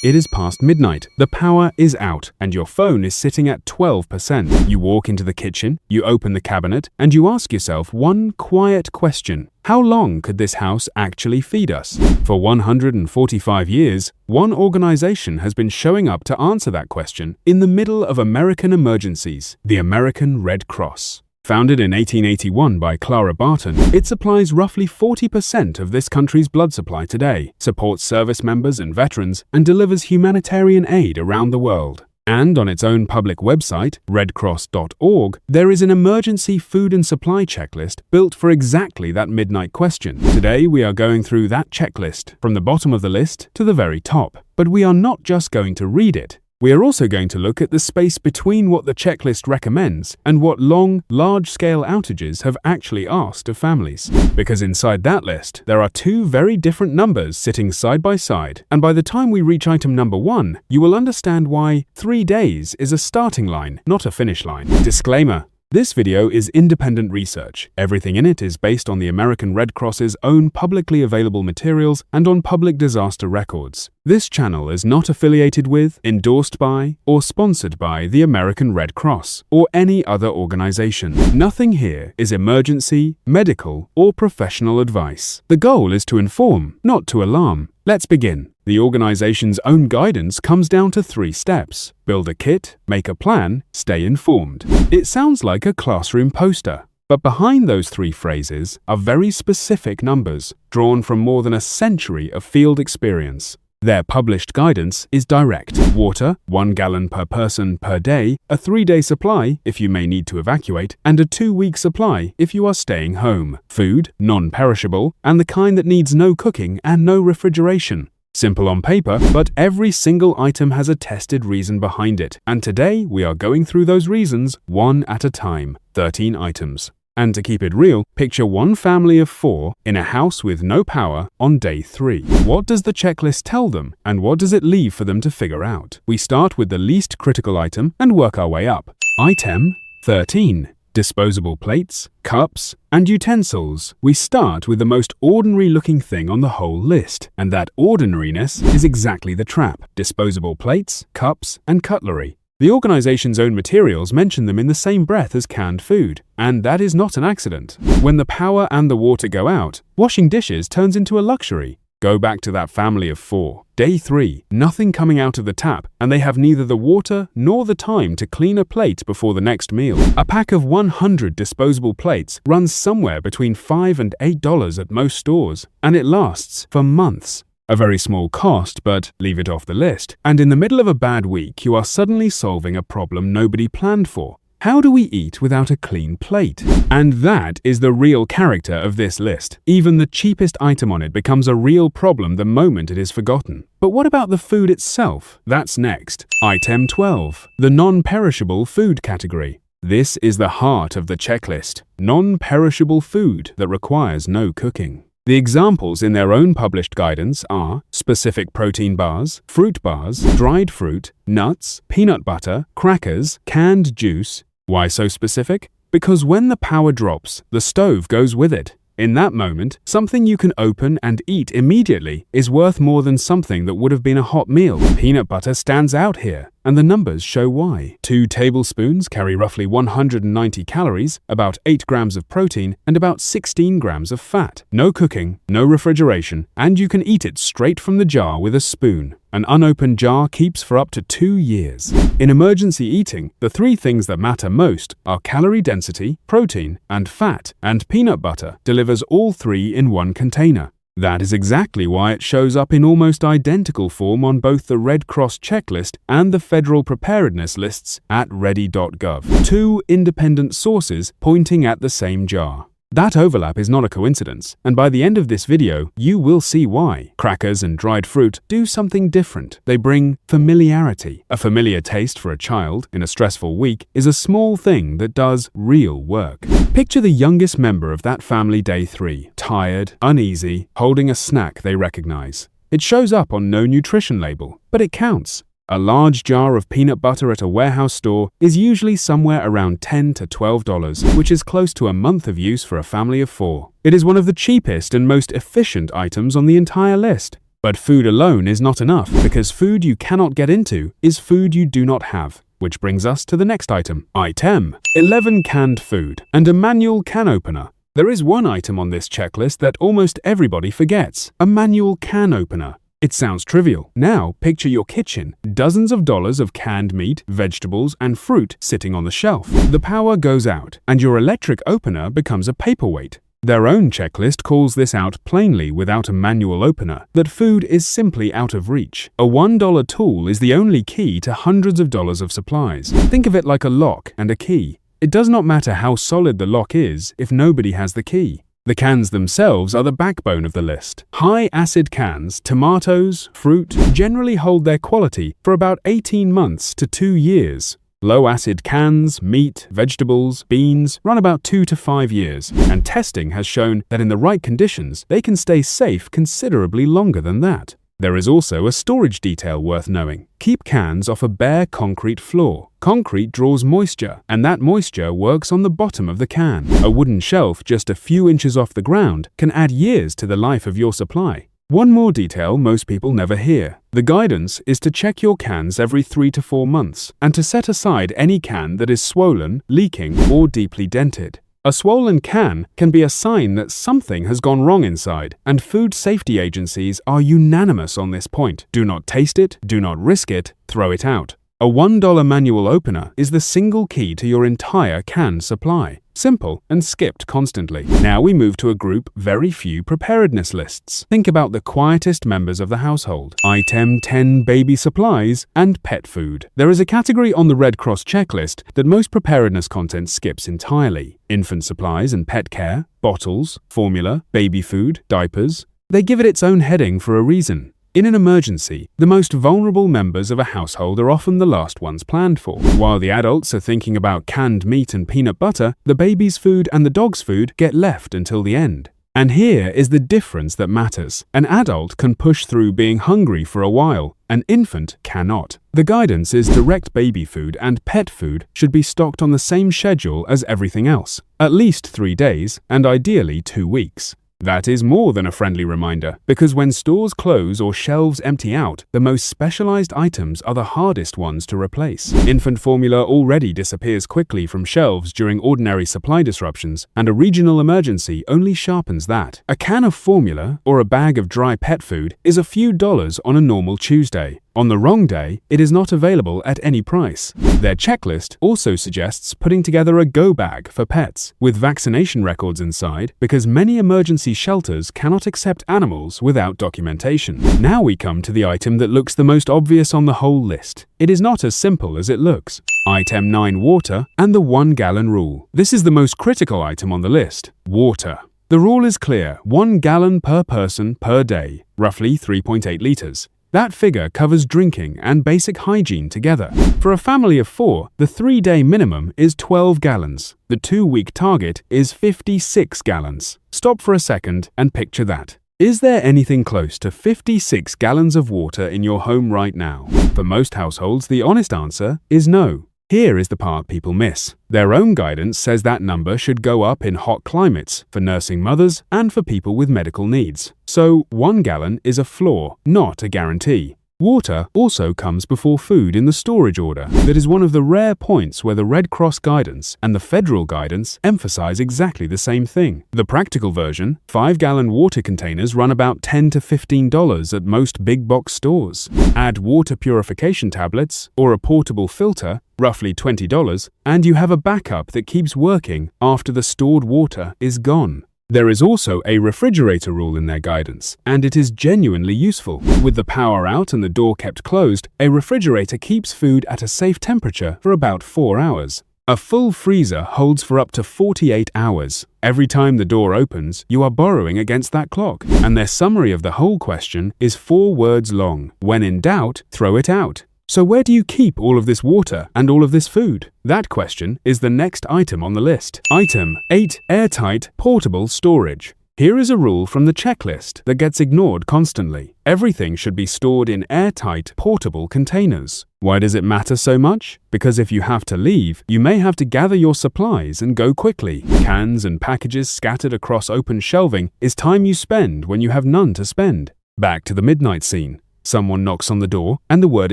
It is past midnight, the power is out, and your phone is sitting at 12%. You walk into the kitchen, you open the cabinet, and you ask yourself one quiet question. How long could this house actually feed us? For 145 years, one organization has been showing up to answer that question in the middle of American emergencies, the American Red Cross. Founded in 1881 by Clara Barton, it supplies roughly 40% of this country's blood supply today, supports service members and veterans, and delivers humanitarian aid around the world. And on its own public website, redcross.org, there is an emergency food and supply checklist built for exactly that midnight question. Today we are going through that checklist, from the bottom of the list to the very top. But we are not just going to read it. We are also going to look at the space between what the checklist recommends and what long, large-scale outages have actually asked of families. Because inside that list, there are two very different numbers sitting side by side, and by the time we reach item number 1, you will understand why 3 days is a starting line, not a finish line. Disclaimer. This video is independent research. Everything in it is based on the American Red Cross's own publicly available materials and on public disaster records. This channel is not affiliated with, endorsed by, or sponsored by the American Red Cross or any other organization. Nothing here is emergency, medical, or professional advice. The goal is to inform, not to alarm. Let's begin. The organization's own guidance comes down to 3 steps. Build a kit, make a plan, stay informed. It sounds like a classroom poster, but behind those 3 phrases are very specific numbers, drawn from more than a century of field experience. Their published guidance is direct. Water, 1 gallon per person per day, a 3-day supply if you may need to evacuate, and a 2-week supply if you are staying home. Food, non-perishable, and the kind that needs no cooking and no refrigeration. Simple on paper, but every single item has a tested reason behind it. And today we are going through those reasons one at a time, 13 items. And to keep it real, picture one family of 4 in a house with no power on day 3. What does the checklist tell them, and what does it leave for them to figure out? We start with the least critical item and work our way up. Item 13. Disposable plates, cups, and utensils. We start with the most ordinary-looking thing on the whole list, and that ordinariness is exactly the trap. Disposable plates, cups, and cutlery. The organization's own materials mention them in the same breath as canned food, and that is not an accident. When the power and the water go out, washing dishes turns into a luxury. Go back to that family of 4. Day 3, nothing coming out of the tap, and they have neither the water nor the time to clean a plate before the next meal. A pack of 100 disposable plates runs somewhere between $5 and $8 at most stores, and it lasts for months. A very small cost, but leave it off the list. And in the middle of a bad week, you are suddenly solving a problem nobody planned for. How do we eat without a clean plate? And that is the real character of this list. Even the cheapest item on it becomes a real problem the moment it is forgotten. But what about the food itself? That's next. Item 12. The non-perishable food category. This is the heart of the checklist. Non-perishable food that requires no cooking. The examples in their own published guidance are specific protein bars, fruit bars, dried fruit, nuts, peanut butter, crackers, canned juice. Why so specific? Because when the power drops, the stove goes with it. In that moment, something you can open and eat immediately is worth more than something that would have been a hot meal. Peanut butter stands out here, and the numbers show why. 2 tablespoons carry roughly 190 calories, about 8 grams of protein, and about 16 grams of fat. No cooking, no refrigeration, and you can eat it straight from the jar with a spoon. An unopened jar keeps for up to 2 years. In emergency eating, the 3 things that matter most are calorie density, protein, and fat, and peanut butter delivers all 3 in one container. That is exactly why it shows up in almost identical form on both the Red Cross checklist and the federal preparedness lists at ready.gov. 2 independent sources pointing at the same jar. That overlap is not a coincidence, and by the end of this video, you will see why. Crackers and dried fruit do something different. They bring familiarity. A familiar taste for a child in a stressful week is a small thing that does real work. Picture the youngest member of that family day 3, tired, uneasy, holding a snack they recognize. It shows up on no nutrition label, but it counts. A large jar of peanut butter at a warehouse store is usually somewhere around $10 to $12, which is close to a month of use for a family of 4. It is one of the cheapest and most efficient items on the entire list. But food alone is not enough, because food you cannot get into is food you do not have. Which brings us to the next item. Item 11 canned food and a manual can opener. There is one item on this checklist that almost everybody forgets: a manual can opener. It sounds trivial. Now, picture your kitchen, dozens of dollars of canned meat, vegetables, and fruit sitting on the shelf. The power goes out, and your electric opener becomes a paperweight. Their own checklist calls this out plainly without a manual opener, that food is simply out of reach. A $1 tool is the only key to hundreds of dollars of supplies. Think of it like a lock and a key. It does not matter how solid the lock is if nobody has the key. The cans themselves are the backbone of the list. High-acid cans, tomatoes, fruit, generally hold their quality for about 18 months to 2 years. Low-acid cans, meat, vegetables, beans run about 2 to 5 years, and testing has shown that in the right conditions, they can stay safe considerably longer than that. There is also a storage detail worth knowing. Keep cans off a bare concrete floor. Concrete draws moisture, and that moisture works on the bottom of the can. A wooden shelf just a few inches off the ground can add years to the life of your supply. One more detail most people never hear. The guidance is to check your cans every 3 to 4 months, and to set aside any can that is swollen, leaking, or deeply dented. A swollen can be a sign that something has gone wrong inside, and food safety agencies are unanimous on this point. Do not taste it, do not risk it, throw it out. A $1 manual opener is the single key to your entire can supply. Simple and skipped constantly. Now we move to a group very few preparedness lists. Think about the quietest members of the household. Item 10 baby supplies and pet food. There is a category on the Red Cross checklist that most preparedness content skips entirely. Infant supplies and pet care, bottles, formula, baby food, diapers. They give it its own heading for a reason. In an emergency, the most vulnerable members of a household are often the last ones planned for. While the adults are thinking about canned meat and peanut butter, the baby's food and the dog's food get left until the end. And here is the difference that matters. An adult can push through being hungry for a while. An infant cannot. The guidance is direct baby food and pet food should be stocked on the same schedule as everything else, at least 3 days and ideally 2 weeks. That is more than a friendly reminder, because when stores close or shelves empty out, the most specialized items are the hardest ones to replace. Infant formula already disappears quickly from shelves during ordinary supply disruptions, and a regional emergency only sharpens that. A can of formula or a bag of dry pet food is a few dollars on a normal Tuesday. On the wrong day, it is not available at any price. Their checklist also suggests putting together a go bag for pets, with vaccination records inside, because many emergency shelters cannot accept animals without documentation. Now we come to the item that looks the most obvious on the whole list. It is not as simple as it looks. Item 9 water and the 1 gallon rule. This is the most critical item on the list. Water. The rule is clear: 1 gallon per person per day, roughly 3.8 liters. That figure covers drinking and basic hygiene together. For a family of 4, the 3-day minimum is 12 gallons. The 2-week target is 56 gallons. Stop for a second and picture that. Is there anything close to 56 gallons of water in your home right now? For most households, the honest answer is no. Here is the part people miss. Their own guidance says that number should go up in hot climates, for nursing mothers, and for people with medical needs. So 1 gallon is a floor, not a guarantee. Water also comes before food in the storage order. That is one of the rare points where the Red Cross guidance and the federal guidance emphasize exactly the same thing. The practical version, 5-gallon water containers run about $10 to $15 at most big box stores. Add water purification tablets or a portable filter, roughly $20, and you have a backup that keeps working after the stored water is gone. There is also a refrigerator rule in their guidance, and it is genuinely useful. With the power out and the door kept closed, a refrigerator keeps food at a safe temperature for about 4 hours. A full freezer holds for up to 48 hours. Every time the door opens, you are borrowing against that clock. And their summary of the whole question is 4 words long. When in doubt, throw it out. So where do you keep all of this water and all of this food? That question is the next item on the list. Item 8. Airtight, portable storage. Here is a rule from the checklist that gets ignored constantly. Everything should be stored in airtight, portable containers. Why does it matter so much? Because if you have to leave, you may have to gather your supplies and go quickly. Cans and packages scattered across open shelving is time you spend when you have none to spend. Back to the midnight scene. Someone knocks on the door and the word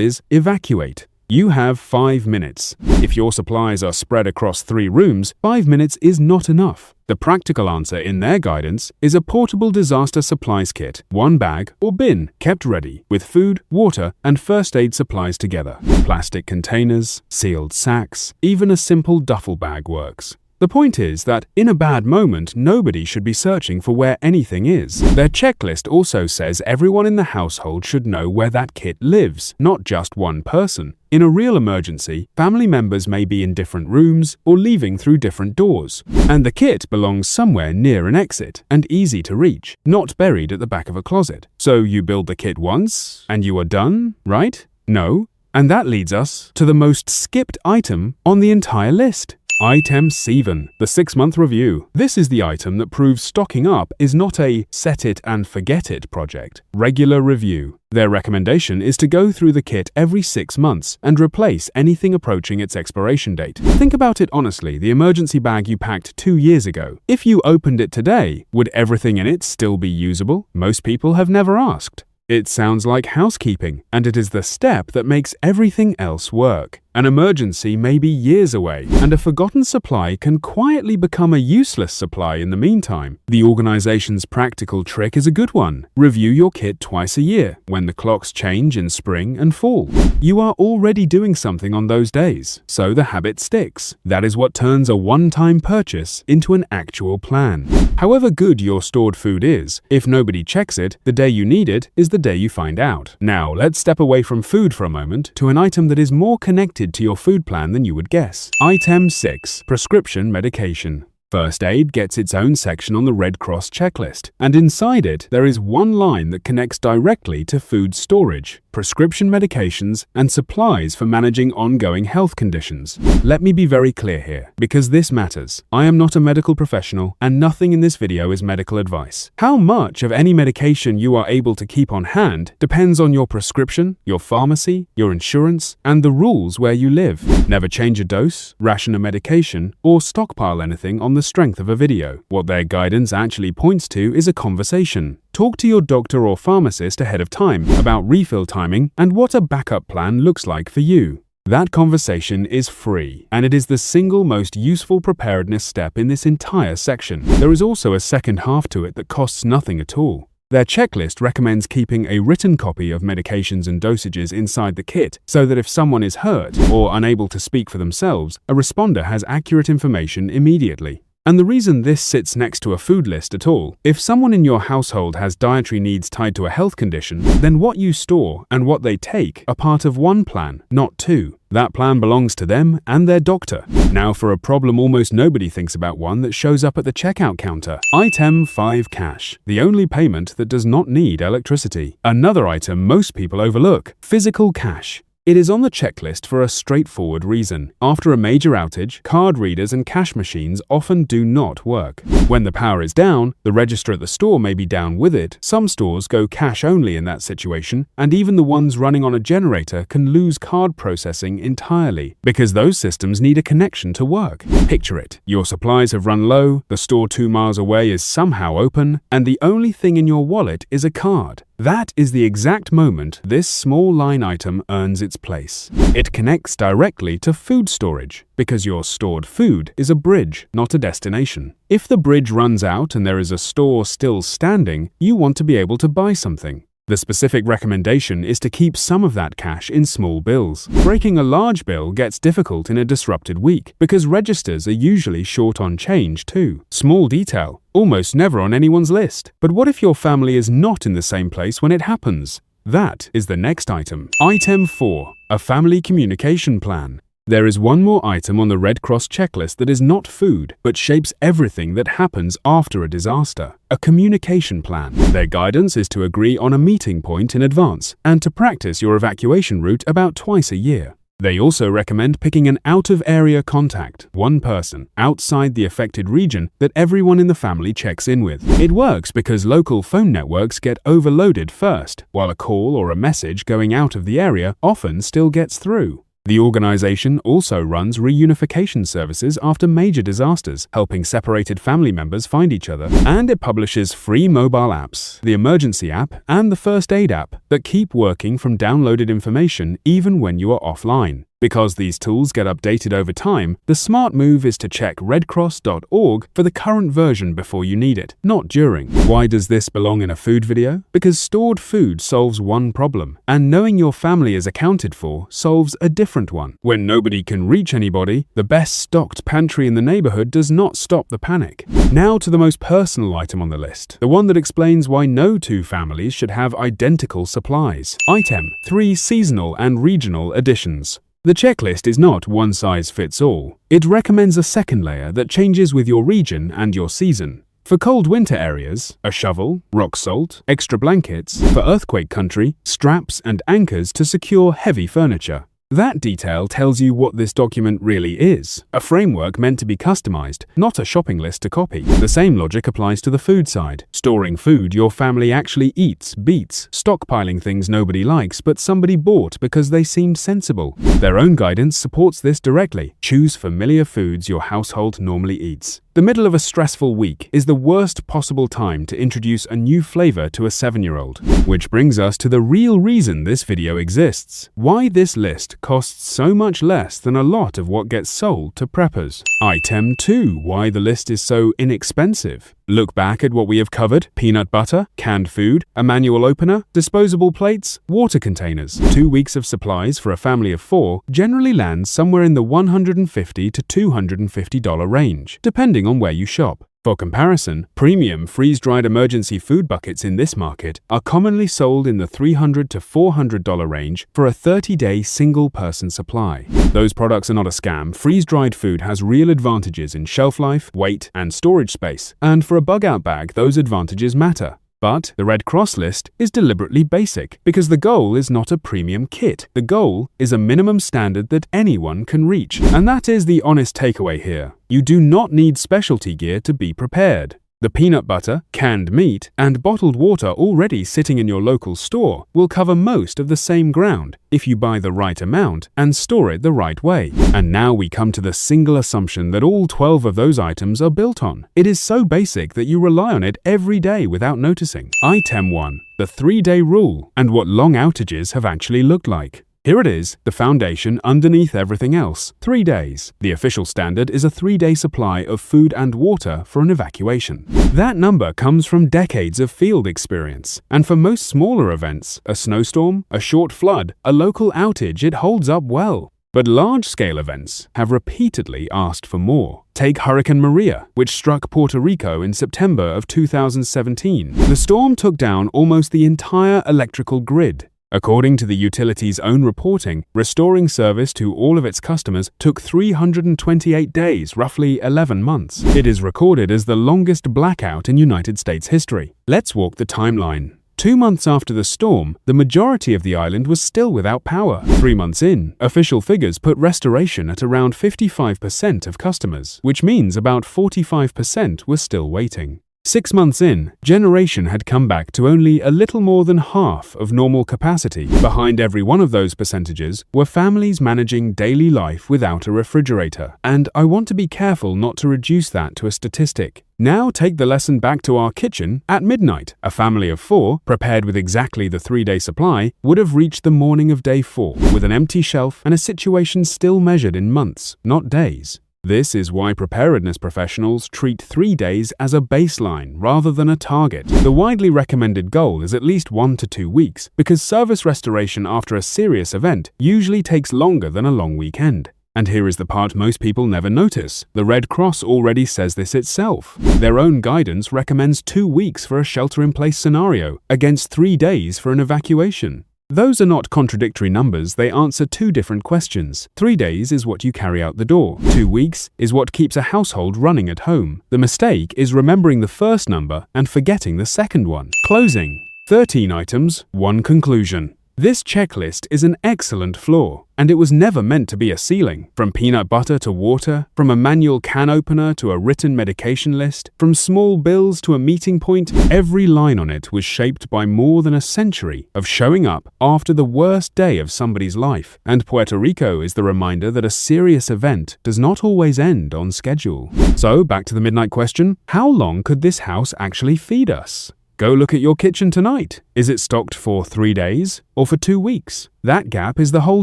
is evacuate. You have 5 minutes. If your supplies are spread across 3 rooms, 5 minutes is not enough. The practical answer in their guidance is a portable disaster supplies kit, 1 bag or bin, kept ready, with food, water, and first aid supplies together. Plastic containers, sealed sacks, even a simple duffel bag works. The point is that in a bad moment, nobody should be searching for where anything is. Their checklist also says everyone in the household should know where that kit lives, not just one person. In a real emergency, family members may be in different rooms or leaving through different doors, and the kit belongs somewhere near an exit and easy to reach, not buried at the back of a closet. So you build the kit once and you are done, right? No. And that leads us to the most skipped item on the entire list. Item 7, the 6-month review. This is the item that proves stocking up is not a set it and forget it project. Regular review. Their recommendation is to go through the kit every 6 months and replace anything approaching its expiration date. Think about it honestly, the emergency bag you packed 2 years ago. If you opened it today, would everything in it still be usable? Most people have never asked. It sounds like housekeeping, and it is the step that makes everything else work. An emergency may be years away, and a forgotten supply can quietly become a useless supply in the meantime. The organization's practical trick is a good one. Review your kit twice a year, when the clocks change in spring and fall. You are already doing something on those days, so the habit sticks. That is what turns a one-time purchase into an actual plan. However good your stored food is, if nobody checks it, the day you need it is the day you find out. Now, let's step away from food for a moment to an item that is more connected to your food plan than you would guess. Item 6. Prescription medication. First aid gets its own section on the Red Cross checklist, and inside it there is one line that connects directly to food storage, prescription medications, and supplies for managing ongoing health conditions. Let me be very clear here, because this matters. I am not a medical professional, and nothing in this video is medical advice. How much of any medication you are able to keep on hand depends on your prescription, your pharmacy, your insurance, and the rules where you live. Never change a dose, ration a medication, or stockpile anything on the strength of a video. What their guidance actually points to is a conversation. Talk to your doctor or pharmacist ahead of time about refill timing and what a backup plan looks like for you. That conversation is free, and it is the single most useful preparedness step in this entire section. There is also a second half to it that costs nothing at all. Their checklist recommends keeping a written copy of medications and dosages inside the kit so that if someone is hurt or unable to speak for themselves, a responder has accurate information immediately. And the reason this sits next to a food list at all, if someone in your household has dietary needs tied to a health condition, then what you store and what they take are part of one plan, not 2. That plan belongs to them and their doctor. Now for a problem almost nobody thinks about, one that shows up at the checkout counter. Item 5. Cash. The only payment that does not need electricity. Another item most people overlook. Physical cash. It is on the checklist for a straightforward reason. After a major outage, card readers and cash machines often do not work. When the power is down, the register at the store may be down with it. Some stores go cash only in that situation, and even the ones running on a generator can lose card processing entirely, because those systems need a connection to work. Picture it. Your supplies have run low, the store 2 miles away is somehow open, and the only thing in your wallet is a card. That is the exact moment this small line item earns its place. It connects directly to food storage, because your stored food is a bridge, not a destination. If the bridge runs out and there is a store still standing, you want to be able to buy something. The specific recommendation is to keep some of that cash in small bills. Breaking a large bill gets difficult in a disrupted week because registers are usually short on change too. Small detail, almost never on anyone's list. But what if your family is not in the same place when it happens? That is the next item. Item 4. A family communication plan. There is one more item on the Red Cross checklist that is not food, but shapes everything that happens after a disaster. A communication plan. Their guidance is to agree on a meeting point in advance and to practice your evacuation route about twice a year. They also recommend picking an out-of-area contact, one person, outside the affected region that everyone in the family checks in with. It works because local phone networks get overloaded first, while a call or a message going out of the area often still gets through. The organization also runs reunification services after major disasters, helping separated family members find each other, and it publishes free mobile apps, the Emergency app and the First Aid app, that keep working from downloaded information even when you are offline. Because these tools get updated over time, the smart move is to check redcross.org for the current version before you need it, not during. Why does this belong in a food video? Because stored food solves one problem, and knowing your family is accounted for solves a different one. When nobody can reach anybody, the best stocked pantry in the neighborhood does not stop the panic. Now to the most personal item on the list, the one that explains why no two families should have identical supplies. Item 3 Seasonal and Regional Additions. The checklist is not one size fits all. It recommends a second layer that changes with your region and your season. For cold winter areas, a shovel, rock salt, extra blankets. For earthquake country, straps and anchors to secure heavy furniture. That detail tells you what this document really is, a framework meant to be customized, not a shopping list to copy. The same logic applies to the food side. Storing food your family actually eats beats stockpiling things nobody likes but somebody bought because they seemed sensible. Their own guidance supports this directly. Choose familiar foods your household normally eats. The middle of a stressful week is the worst possible time to introduce a new flavor to a 7-year-old. Which brings us to the real reason this video exists. Why this list costs so much less than a lot of what gets sold to preppers. Item 2. Why the list is so inexpensive. Look back at what we have covered: peanut butter, canned food, a manual opener, disposable plates, water containers. 2 weeks of supplies for a family of 4 generally lands somewhere in the $150 to $250 range, depending on where you shop. For comparison, premium freeze-dried emergency food buckets in this market are commonly sold in the $300 to $400 range for a 30-day single-person supply. Those products are not a scam. Freeze-dried food has real advantages in shelf life, weight, and storage space, and for a bug-out bag, those advantages matter. But the Red Cross list is deliberately basic because the goal is not a premium kit. The goal is a minimum standard that anyone can reach. And that is the honest takeaway here. You do not need specialty gear to be prepared. The peanut butter, canned meat, and bottled water already sitting in your local store will cover most of the same ground if you buy the right amount and store it the right way. And now we come to the single assumption that all 12 of those items are built on. It is so basic that you rely on it every day without noticing. Item 1. The 3-day rule, and what long outages have actually looked like. Here it is, the foundation underneath everything else. 3 days. The official standard is a 3-day supply of food and water for an evacuation. That number comes from decades of field experience. And for most smaller events, a snowstorm, a short flood, a local outage, it holds up well. But large-scale events have repeatedly asked for more. Take Hurricane Maria, which struck Puerto Rico in September of 2017. The storm took down almost the entire electrical grid. According to the utility's own reporting, restoring service to all of its customers took 328 days, roughly 11 months. It is recorded as the longest blackout in United States history. Let's walk the timeline. 2 months after the storm, the majority of the island was still without power. 3 months in, official figures put restoration at around 55% of customers, which means about 45% were still waiting. 6 months in, generation had come back to only a little more than half of normal capacity. Behind every one of those percentages were families managing daily life without a refrigerator. And I want to be careful not to reduce that to a statistic. Now take the lesson back to our kitchen at midnight. A family of 4, prepared with exactly the 3-day supply, would have reached the morning of day 4, with an empty shelf and a situation still measured in months, not days. This is why preparedness professionals treat 3 days as a baseline rather than a target. The widely recommended goal is at least 1 to 2 weeks, because service restoration after a serious event usually takes longer than a long weekend. And here is the part most people never notice. The Red Cross already says this itself. Their own guidance recommends 2 weeks for a shelter-in-place scenario, against 3 days for an evacuation. Those are not contradictory numbers, they answer 2 different questions. 3 days is what you carry out the door. 2 weeks is what keeps a household running at home. The mistake is remembering the first number and forgetting the second one. Closing. 13 items, 1 conclusion. This checklist is an excellent floor, and it was never meant to be a ceiling. From peanut butter to water, from a manual can opener to a written medication list, from small bills to a meeting point, every line on it was shaped by more than a century of showing up after the worst day of somebody's life. And Puerto Rico is the reminder that a serious event does not always end on schedule. So, back to the midnight question, how long could this house actually feed us? Go look at your kitchen tonight. Is it stocked for 3 days or for 2 weeks? That gap is the whole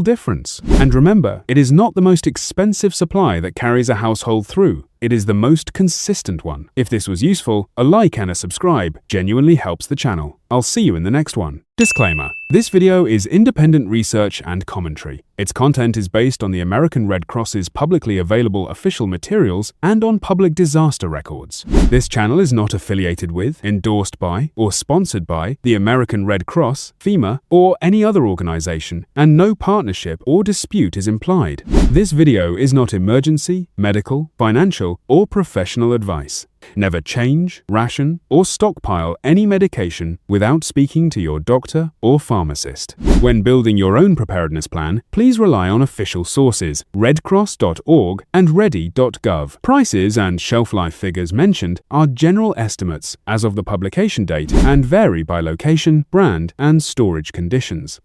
difference. And remember, it is not the most expensive supply that carries a household through. It is the most consistent one. If this was useful, a like and a subscribe genuinely helps the channel. I'll see you in the next one. Disclaimer: this video is independent research and commentary. Its content is based on the American Red Cross's publicly available official materials and on public disaster records. This channel is not affiliated with, endorsed by, or sponsored by the American Red Cross, FEMA, or any other organization, and no partnership or dispute is implied. This video is not emergency, medical, financial, or professional advice. Never change, ration, or stockpile any medication without speaking to your doctor or pharmacist. When building your own preparedness plan, please rely on official sources, redcross.org and ready.gov. Prices and shelf life figures mentioned are general estimates as of the publication date and vary by location, brand, and storage conditions.